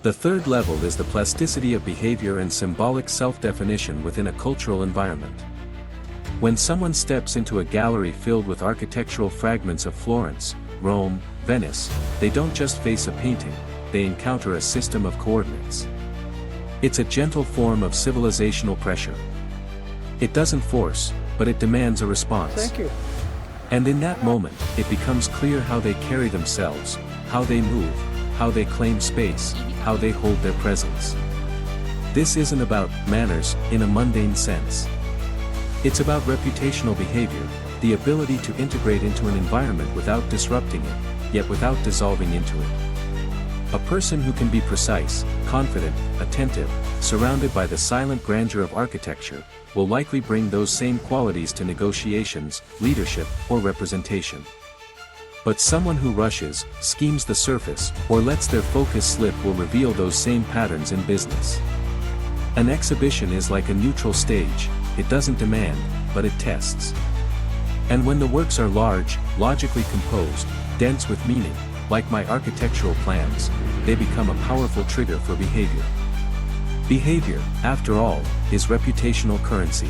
The third level is the plasticity of behavior and symbolic self-definition within a cultural environment. When someone steps into a gallery filled with architectural fragments of Florence, Rome, Venice, they don't just face a painting, they encounter a system of coordinates. It's a gentle form of civilizational pressure. It doesn't force, but it demands a response. Thank you. And in that moment, it becomes clear how they carry themselves, how they move, how they claim space, how they hold their presence. This isn't about manners in a mundane sense. It's about reputational behavior, the ability to integrate into an environment without disrupting it, yet without dissolving into it. A person who can be precise, confident, attentive, surrounded by the silent grandeur of architecture, will likely bring those same qualities to negotiations, leadership, or representation. But someone who rushes, schemes the surface, or lets their focus slip will reveal those same patterns in business. An exhibition is like a neutral stage, it doesn't demand, but it tests. And when the works are large, logically composed, dense with meaning, like my architectural plans, they become a powerful trigger for behavior. Behavior, after all, is reputational currency.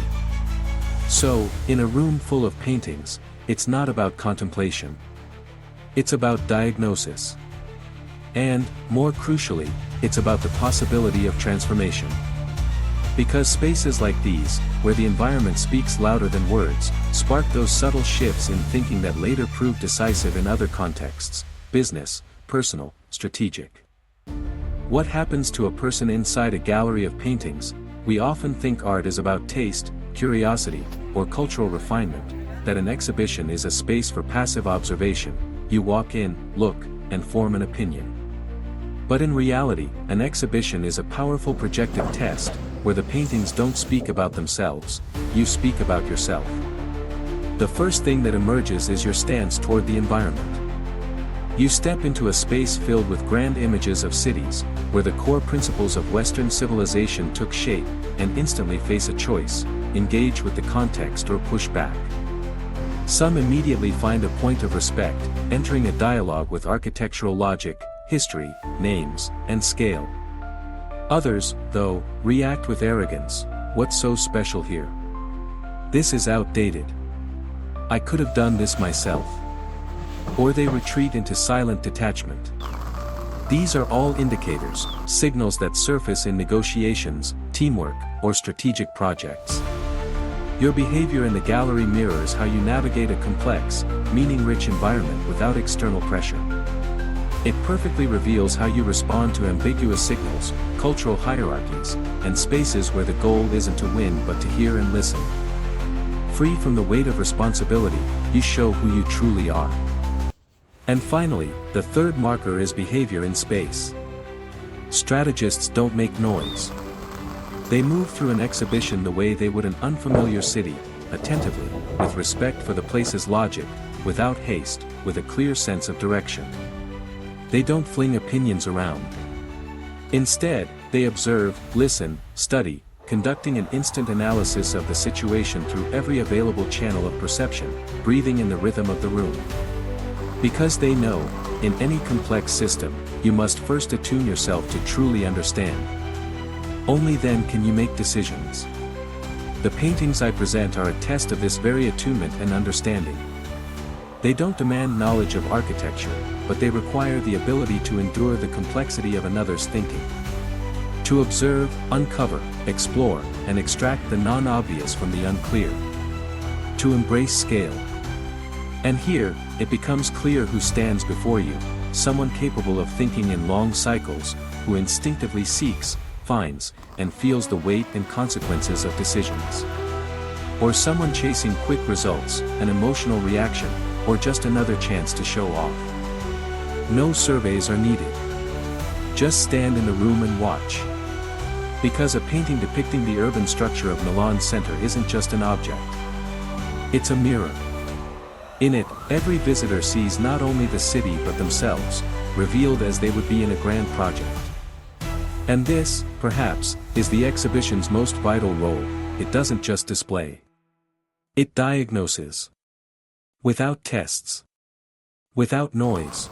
So, in a room full of paintings, it's not about contemplation. It's about diagnosis. And, more crucially, it's about the possibility of transformation. Because spaces like these, where the environment speaks louder than words, spark those subtle shifts in thinking that later prove decisive in other contexts: business, personal, strategic. What happens to a person inside a gallery of paintings? We often think art is about taste, curiosity, or cultural refinement, that an exhibition is a space for passive observation. You walk in, look, and form an opinion. But in reality, an exhibition is a powerful projective test, where the paintings don't speak about themselves, you speak about yourself. The first thing that emerges is your stance toward the environment. You step into a space filled with grand images of cities, where the core principles of Western civilization took shape, and instantly face a choice: engage with the context or push back. Some immediately find a point of respect, entering a dialogue with architectural logic, history, names, and scale. Others, though, react with arrogance: what's so special here? This is outdated. I could have done this myself. Or they retreat into silent detachment. These are all indicators, signals that surface in negotiations, teamwork, or strategic projects. Your behavior in the gallery mirrors how you navigate a complex, meaning-rich environment without external pressure. It perfectly reveals how you respond to ambiguous signals, cultural hierarchies, and spaces where the goal isn't to win but to hear and listen. Free from the weight of responsibility, you show who you truly are. And finally, the third marker is behavior in space. Strategists don't make noise. They move through an exhibition the way they would an unfamiliar city, attentively, with respect for the place's logic, without haste, with a clear sense of direction. They don't fling opinions around. Instead, they observe, listen, study, conducting an instant analysis of the situation through every available channel of perception, breathing in the rhythm of the room. Because they know, in any complex system, you must first attune yourself to truly understand. Only then can you make decisions. The paintings I present are a test of this very attunement and understanding. They don't demand knowledge of architecture, but they require the ability to endure the complexity of another's thinking. To observe, uncover, explore, and extract the non-obvious from the unclear. To embrace scale. And here, it becomes clear who stands before you: someone capable of thinking in long cycles, who instinctively seeks, finds, and feels the weight and consequences of decisions. Or someone chasing quick results, an emotional reaction, or just another chance to show off. No surveys are needed. Just stand in the room and watch. Because a painting depicting the urban structure of Milan Center isn't just an object. It's a mirror. In it, every visitor sees not only the city but themselves, revealed as they would be in a grand project. And this, perhaps, is the exhibition's most vital role: it doesn't just display. It diagnoses. Without tests. Without noise.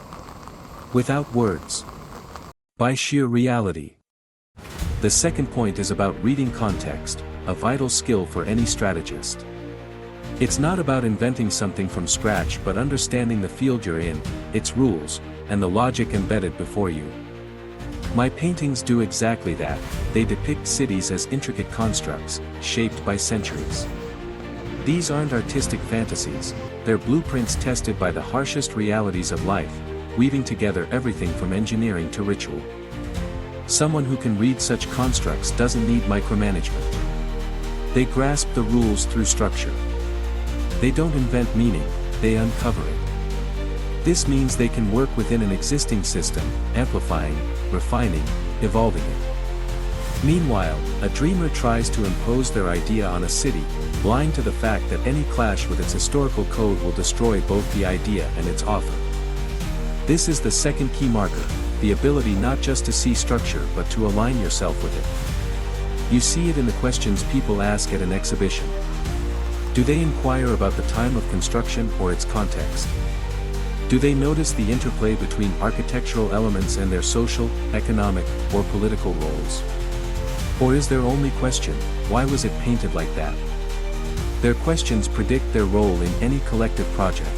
Without words. By sheer reality. The second point is about reading context, a vital skill for any strategist. It's not about inventing something from scratch but understanding the field you're in, its rules, and the logic embedded before you. My paintings do exactly that. They depict cities as intricate constructs, shaped by centuries. These aren't artistic fantasies, they're blueprints tested by the harshest realities of life, weaving together everything from engineering to ritual. Someone who can read such constructs doesn't need micromanagement. They grasp the rules through structure. They don't invent meaning, they uncover it. This means they can work within an existing system, amplifying, refining, evolving it. Meanwhile, a dreamer tries to impose their idea on a city, blind to the fact that any clash with its historical code will destroy both the idea and its author. This is the second key marker, the ability not just to see structure but to align yourself with it. You see it in the questions people ask at an exhibition. Do they inquire about the time of construction or its context? Do they notice the interplay between architectural elements and their social, economic, or political roles? Or is their only question, why was it painted like that? Their questions predict their role in any collective project.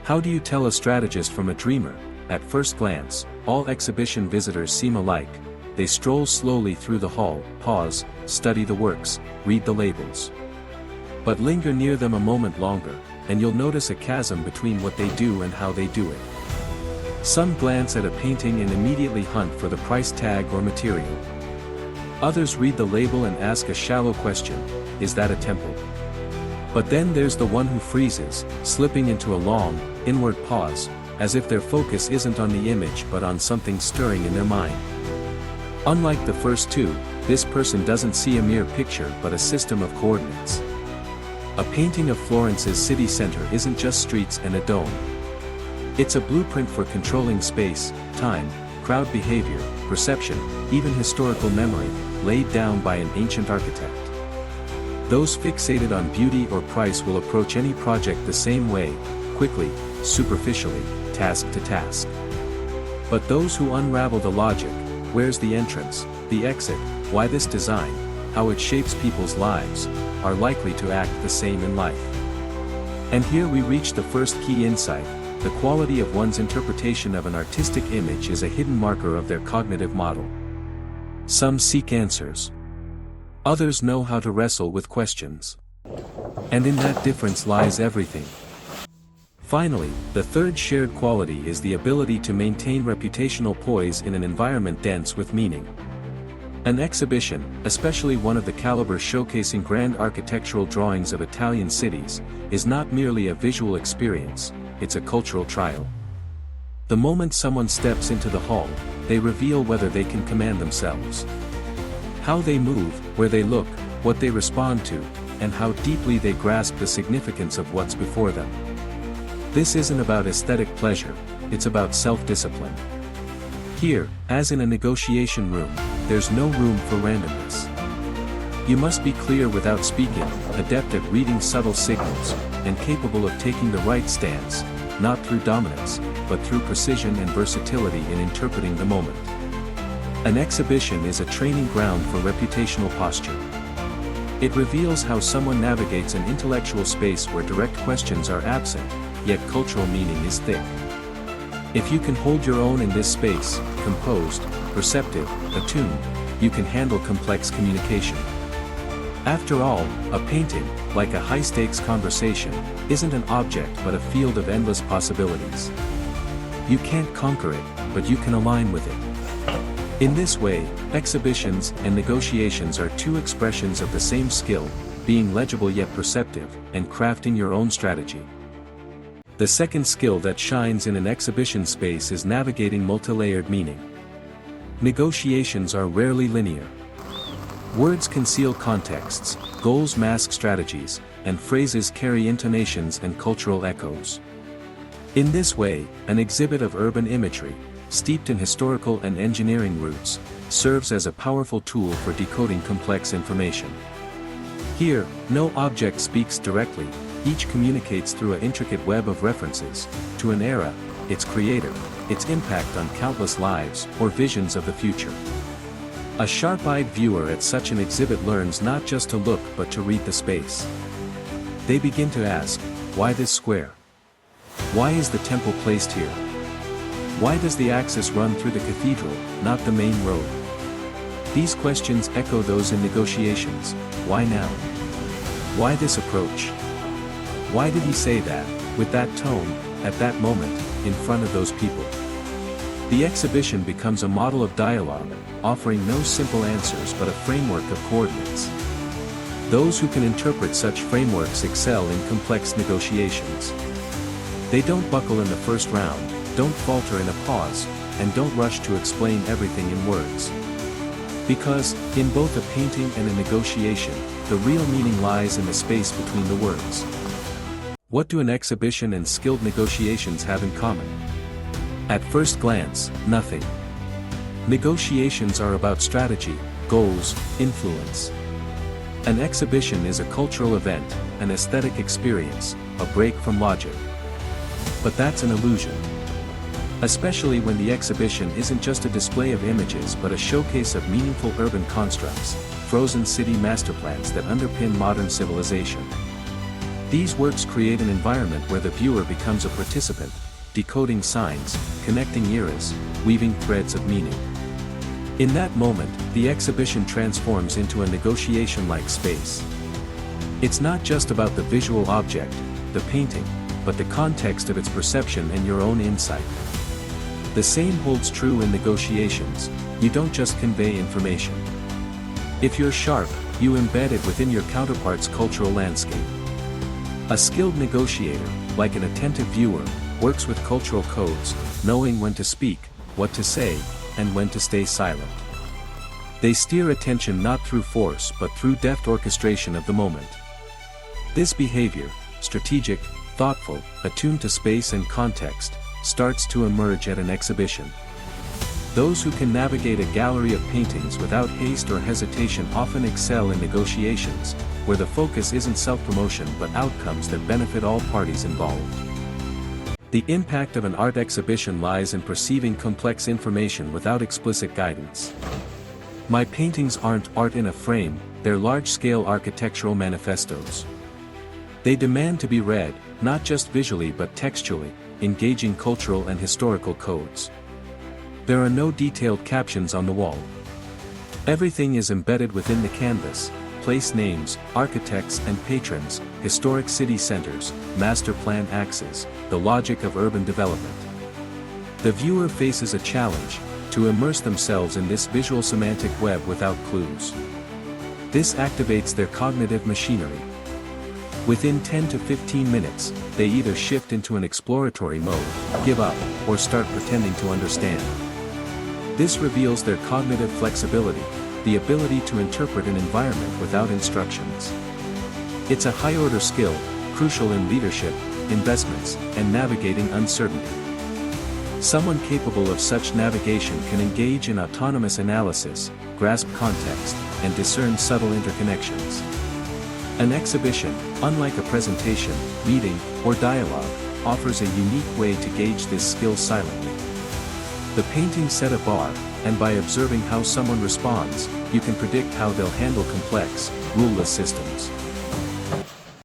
How do you tell a strategist from a dreamer? At first glance, all exhibition visitors seem alike. They stroll slowly through the hall, pause, study the works, read the labels. But linger near them a moment longer, and you'll notice a chasm between what they do and how they do it. Some glance at a painting and immediately hunt for the price tag or material. Others read the label and ask a shallow question, is that a temple? But then there's the one who freezes, slipping into a long, inward pause, as if their focus isn't on the image but on something stirring in their mind. Unlike the first two, this person doesn't see a mere picture but a system of coordinates. A painting of Florence's city center isn't just streets and a dome. It's a blueprint for controlling space, time, crowd behavior, perception, even historical memory, laid down by an ancient architect. Those fixated on beauty or price will approach any project the same way, quickly, superficially, task to task. But those who unravel the logic, where's the entrance, the exit, why this design, how it shapes people's lives, are likely to act the same in life. And here we reach the first key insight, the quality of one's interpretation of an artistic image is a hidden marker of their cognitive model. Some seek answers. Others know how to wrestle with questions. And in that difference lies everything. Finally, the third shared quality is the ability to maintain reputational poise in an environment dense with meaning. An exhibition, especially one of the caliber showcasing grand architectural drawings of Italian cities, is not merely a visual experience, it's a cultural trial. The moment someone steps into the hall, they reveal whether they can command themselves. How they move, where they look, what they respond to, and how deeply they grasp the significance of what's before them. This isn't about aesthetic pleasure, it's about self-discipline. Here, as in a negotiation room, there's no room for randomness. You must be clear without speaking, adept at reading subtle signals, and capable of taking the right stance, not through dominance, but through precision and versatility in interpreting the moment. An exhibition is a training ground for reputational posture. It reveals how someone navigates an intellectual space where direct questions are absent, yet cultural meaning is thick. If you can hold your own in this space, composed, perceptive, attuned, you can handle complex communication. After all, a painting, like a high-stakes conversation, isn't an object but a field of endless possibilities. You can't conquer it, but you can align with it. In this way, exhibitions and negotiations are two expressions of the same skill, being legible yet perceptive, and crafting your own strategy. The second skill that shines in an exhibition space is navigating multilayered meaning. Negotiations are rarely linear. Words conceal contexts, goals mask strategies, and phrases carry intonations and cultural echoes. In this way, an exhibit of urban imagery, steeped in historical and engineering roots, serves as a powerful tool for decoding complex information. Here, no object speaks directly, each communicates through an intricate web of references, to an era, its creator, its impact on countless lives or visions of the future. A sharp-eyed viewer at such an exhibit learns not just to look but to read the space. They begin to ask, why this square? Why is the temple placed here? Why does the axis run through the cathedral, not the main road? These questions echo those in negotiations. Why now? Why this approach? Why did he say that, with that tone, at that moment, in front of those people? The exhibition becomes a model of dialogue, offering no simple answers but a framework of coordinates. Those who can interpret such frameworks excel in complex negotiations. They don't buckle in the first round, don't falter in a pause, and don't rush to explain everything in words. Because, in both a painting and a negotiation, the real meaning lies in the space between the words. What do an exhibition and skilled negotiations have in common? At first glance, nothing. Negotiations are about strategy, goals, influence. An exhibition is a cultural event, an aesthetic experience, a break from logic. But that's an illusion. Especially when the exhibition isn't just a display of images but a showcase of meaningful urban constructs, frozen city master plans that underpin modern civilization. These works create an environment where the viewer becomes a participant, decoding signs, connecting eras, weaving threads of meaning. In that moment, the exhibition transforms into a negotiation-like space. It's not just about the visual object, the painting, but the context of its perception and your own insight. The same holds true in negotiations. You don't just convey information. If you're sharp, you embed it within your counterpart's cultural landscape. A skilled negotiator, like an attentive viewer, works with cultural codes, knowing when to speak, what to say, and when to stay silent. They steer attention not through force but through deft orchestration of the moment. This behavior, strategic, thoughtful, attuned to space and context, starts to emerge at an exhibition. Those who can navigate a gallery of paintings without haste or hesitation often excel in negotiations, where the focus isn't self-promotion but outcomes that benefit all parties involved. The impact of an art exhibition lies in perceiving complex information without explicit guidance. My paintings aren't art in a frame, they're large-scale architectural manifestos. They demand to be read, not just visually but textually, engaging cultural and historical codes. There are no detailed captions on the wall. Everything is embedded within the canvas: place names, architects and patrons, historic city centers, master plan axes, the logic of urban development. The viewer faces a challenge: to immerse themselves in this visual semantic web without clues. This activates their cognitive machinery. Within 10 to 15 minutes, they either shift into an exploratory mode, give up, or start pretending to understand. This reveals their cognitive flexibility, the ability to interpret an environment without instructions. It's a high-order skill, crucial in leadership, investments, and navigating uncertainty. Someone capable of such navigation can engage in autonomous analysis, grasp context, and discern subtle interconnections. An exhibition, unlike a presentation, meeting, or dialogue, offers a unique way to gauge this skill silently. The painting set a bar, and by observing how someone responds, you can predict how they'll handle complex, ruleless systems.